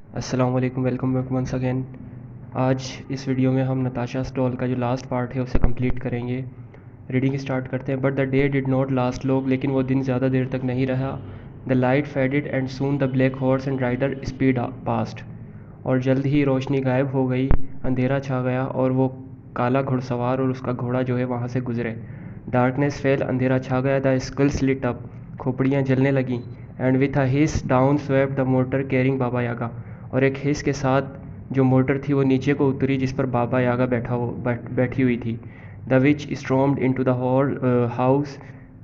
अस्सलाम वालेकुम, welcome back once again. आज इस वीडियो में हम नताशा स्टॉल का जो लास्ट पार्ट है उसे कंप्लीट करेंगे। रीडिंग स्टार्ट करते हैं। But the day did not last long, लेकिन वो दिन ज़्यादा देर तक नहीं रहा। The light faded and soon the black horse and rider speed past. और जल्द ही रोशनी गायब हो गई, अंधेरा छा गया और वो काला घुड़सवार और उसका घोड़ा जो है वहाँ से गुजरे। डार्कनेस फेल, अंधेरा छा गया। द स्कल्स लिट अप, खोपड़ियाँ जलने लगीं। And with a hiss down swept the mortar carrying Baba Yaga. और एक हिस के साथ जो मोटर थी वो नीचे को उतरी, जिस पर बाबा यागा बैठी हुई थी। The witch stormed into the hall house.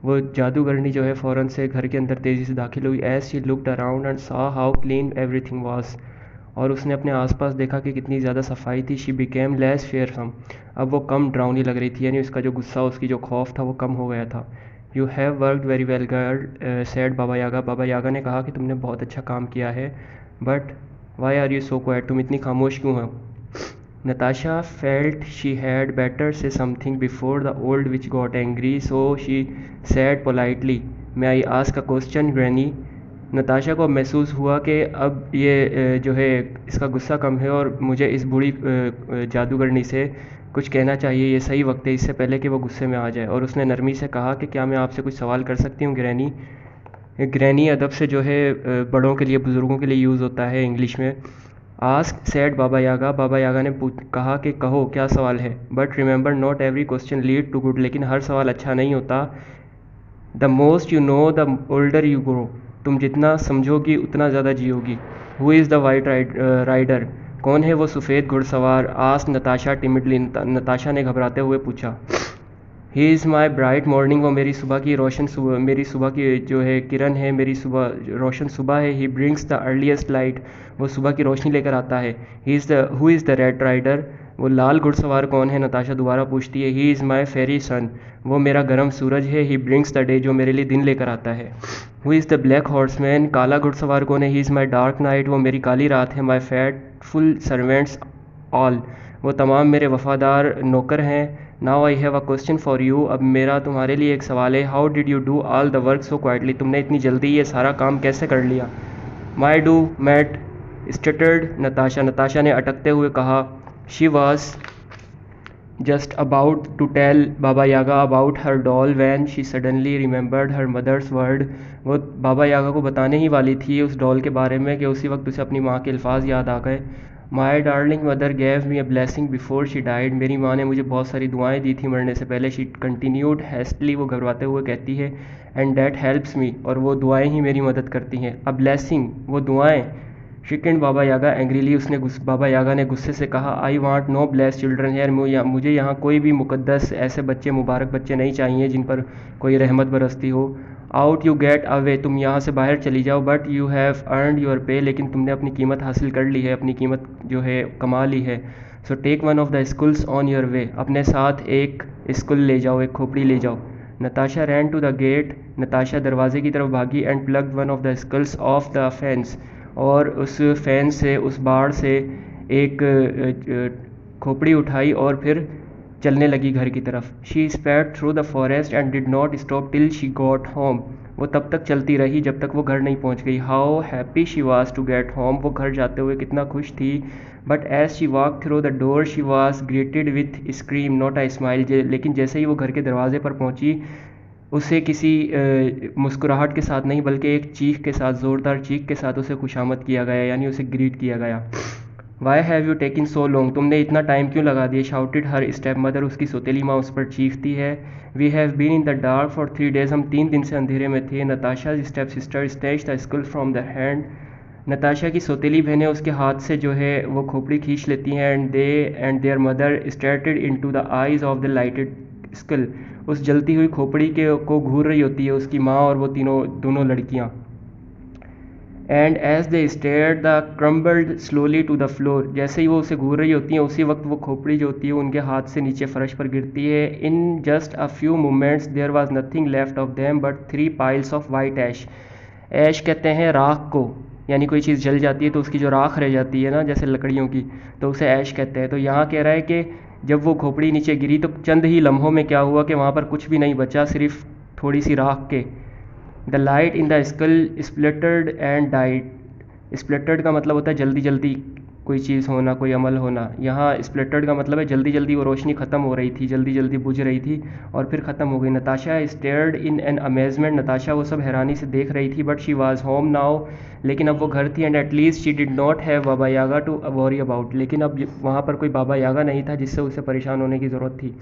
वो जादूगरनी जो है फ़ौरन से घर के अंदर तेज़ी से दाखिल हुई। As she looked around and saw how clean everything was. और उसने अपने आसपास देखा कि कितनी ज़्यादा सफाई थी। She became less fearsome. अब वो कम डरावनी लग रही थी, यानी उसका जो गुस्सा, उसकी जो खौफ था वो कम हो गया था। You have worked very well girl, said Baba Yaga. Baba यागा ने कहा कि तुमने बहुत अच्छा काम किया है। But why are you so quiet, तुम इतनी खामोश क्यों हो? Natasha felt she had better say something before the old witch got angry, so she said politely, "May I ask a question, Granny?" Natasha को महसूस हुआ कि अब ये जो है इसका गुस्सा कम है और मुझे इस बूढ़ी जादूगरनी से कुछ कहना चाहिए। ये सही वक्त है, इससे पहले कि वो गुस्से में आ जाए। और उसने नरमी से कहा कि क्या मैं आपसे कुछ सवाल कर सकती हूँ, ग्रैनी? ग्रैनी अदब से जो है बड़ों के लिए, बुज़ुर्गों के लिए यूज़ होता है इंग्लिश में। Ask said Baba Yaga. Baba यागा ने कहा कि कहो क्या सवाल है। But remember not every question lead to good, लेकिन हर सवाल अच्छा नहीं होता। The most you know the older you grow, तुम जितना समझोगी उतना ज़्यादा जियोगी। Who is the white rider, कौन है वो सफ़ेद घुड़सवार? आस्क नताशा टिमिडली, नताशा ने घबराते हुए पूछा। He is my bright morning, वो मेरी सुबह की रोशन, सुबह मेरी सुबह की जो है किरण है, मेरी सुबह रोशन सुबह है। He brings the earliest light, वो सुबह की रोशनी लेकर आता है। He is the who is the red rider, वो लाल घुड़सवार कौन है? नताशा दोबारा पूछती है। ही इज़ माई फेरी सन, वो मेरा गर्म सूरज है। ही ब्रिंग्स द डे, जो मेरे लिए दिन लेकर आता है। Who is the black horseman, काला घुड़सवार कौन है? He is my dark night, वो मेरी काली रात है। माई फैटफुल सर्वेंट्स ऑल, वो तमाम मेरे वफ़ादार नौकर हैं। Now I have a question for you, अब मेरा तुम्हारे लिए एक सवाल है। How did you do all the work so quietly, तुमने इतनी जल्दी ये सारा काम कैसे कर लिया? My do mat stuttered Natasha, Natasha ने अटकते हुए कहा। She was just about to tell Baba Yaga about her doll when she suddenly remembered her mother's word. वो बाबा यागा को बताने ही वाली थी उस डॉल के बारे में कि उसी वक्त उसे अपनी माँ के अल्फाज याद आ गए। My darling mother gave me a blessing before she died, मेरी माँ ने मुझे बहुत सारी दुआएं दी थी मरने से पहले। शी कंटिन्यूड हैस्टली, वो घबराते हुए कहती है। एंड डैट हेल्प्स मी, और वो दुआएं ही मेरी मदद करती हैं। अ ब्लेसिंग, वो दुआएं। शिकन बाबा यागा एंग्रीली, बाबा यागा ने गुस्से से कहा। I want no bless children here, मुझे यहाँ कोई भी मुकद्दस ऐसे बच्चे, मुबारक बच्चे नहीं चाहिए जिन पर कोई रहमत बरसती हो। आउट यू गेट अवे, तुम यहाँ से बाहर चली जाओ। But you have earned your पे, लेकिन तुमने अपनी कीमत हासिल कर ली है, अपनी कीमत जो है कमा ली है। So take one of the skulls on your way, अपने साथ एक स्कूल ले जाओ, एक खोपड़ी ले जाओ। Natasha ran to the gate, Natasha दरवाजे की तरफ भागी। And plucked one of the skulls off the fence, और उस फैन से, उस बाड़ से एक खोपड़ी उठाई और फिर चलने लगी घर की तरफ। She sped through the forest and did not stop till she got home, वो तब तक चलती रही जब तक वो घर नहीं पहुंच गई। How happy she was to get home, वो घर जाते हुए कितना खुश थी। But as she walk through the door she was greeted with scream not a smile, लेकिन जैसे ही वो घर के दरवाजे पर पहुंची, उसे किसी मुस्कुराहट के साथ नहीं, बल्कि एक चीख के साथ, ज़ोरदार चीख के साथ उसे खुशामद किया गया, यानी उसे ग्रीट किया गया। Why have you taken so long, तुमने इतना टाइम क्यों लगा दिया? शाउटेड हर स्टेप मदर, उसकी सौतेली माँ उस पर चीखती है। We have been in the dark for 3 days, हम 3 दिन से अंधेरे में थे। Natasha step sister snatched the skull from the hand, नताशा की सौतेली बहनें उसके हाथ से जो है वो खोपड़ी खींच लेती हैं। And their mother stared into the eyes of the lighted skull, उस जलती हुई खोपड़ी के को घूर रही होती है उसकी माँ और वो दोनों लड़कियाँ। And as they stared the crumbled slowly to the floor, जैसे ही वो उसे घूर रही होती हैं उसी वक्त वो खोपड़ी जो होती है उनके हाथ से नीचे फर्श पर गिरती है। In just a few moments there was nothing left of them but 3 piles of white ash. Ash कहते हैं राख को, यानी कोई चीज़ जल जाती है तो उसकी जो राख रह जाती है ना, जैसे लकड़ियों की, तो उसे ऐश कहते हैं। तो यहाँ कह रहा है कि जब वो खोपड़ी नीचे गिरी तो चंद ही लम्हों में क्या हुआ कि वहाँ पर कुछ भी नहीं बचा, सिर्फ थोड़ी सी राख के। The light in the skull spluttered and died, spluttered का मतलब होता है जल्दी जल्दी कोई चीज़ होना, कोई अमल होना। यहाँ स्प्लिटर्ड का मतलब है जल्दी जल्दी वो रोशनी ख़त्म हो रही थी, जल्दी जल्दी बुझ रही थी और फिर ख़त्म हो गई। Natasha stared in an amazement, Natasha वो सब हैरानी से देख रही थी। But she was home now, लेकिन अब वो घर थी। And at least she did not have Baba Yaga to worry about, लेकिन अब वहाँ पर कोई बाबा यागा नहीं था जिससे उसे परेशान होने की ज़रूरत थी।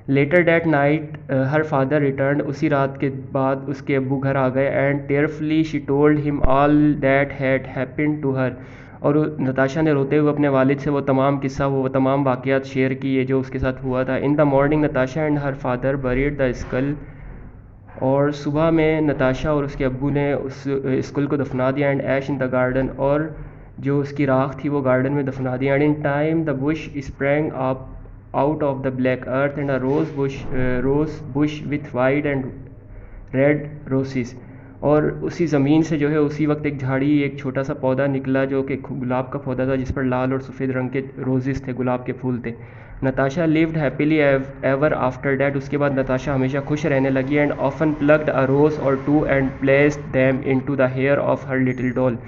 Later that night her father return, उसी रात के बाद उसके अब्बू घर आ गए। And tearfully she told him all that had happened to her, और नताशा ने रोते हुए अपने वालिद से वो तमाम वाक़यात शेयर किए जो उसके साथ हुआ था। In the morning Natasha and her father buried the skull, और सुबह में नताशा और उसके अब्बू ने उस स्कूल को दफना दिया। And ash in the garden, और जो उसकी राख थी वो गार्डन में दफना दिया। And in time the bush sprang up out of the black earth and a rose bush with white and red roses, और उसी ज़मीन से जो है उसी वक्त एक झाड़ी, एक छोटा सा पौधा निकला जो कि गुलाब का पौधा था जिस पर लाल और सफ़ेद रंग के रोजेस थे, गुलाब के फूल थे। Natasha lived happily ever after that, उसके बाद नताशा हमेशा खुश रहने लगी। And often plucked a rose or two and placed them into the hair of her little doll,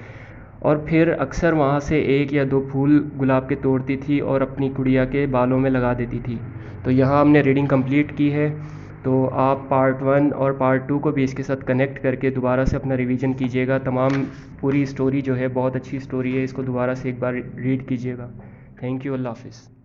और फिर अक्सर वहाँ से एक या दो फूल गुलाब के तोड़ती थी और अपनी गुड़िया के बालों में लगा देती थी। तो यहाँ हमने रीडिंग कंप्लीट की है। तो आप पार्ट 1 और पार्ट 2 को भी इसके साथ कनेक्ट करके दोबारा से अपना रिवीजन कीजिएगा। तमाम पूरी स्टोरी जो है बहुत अच्छी स्टोरी है, इसको दोबारा से एक बार रीड कीजिएगा। थैंक यू, अल्लाह हाफ़िज़।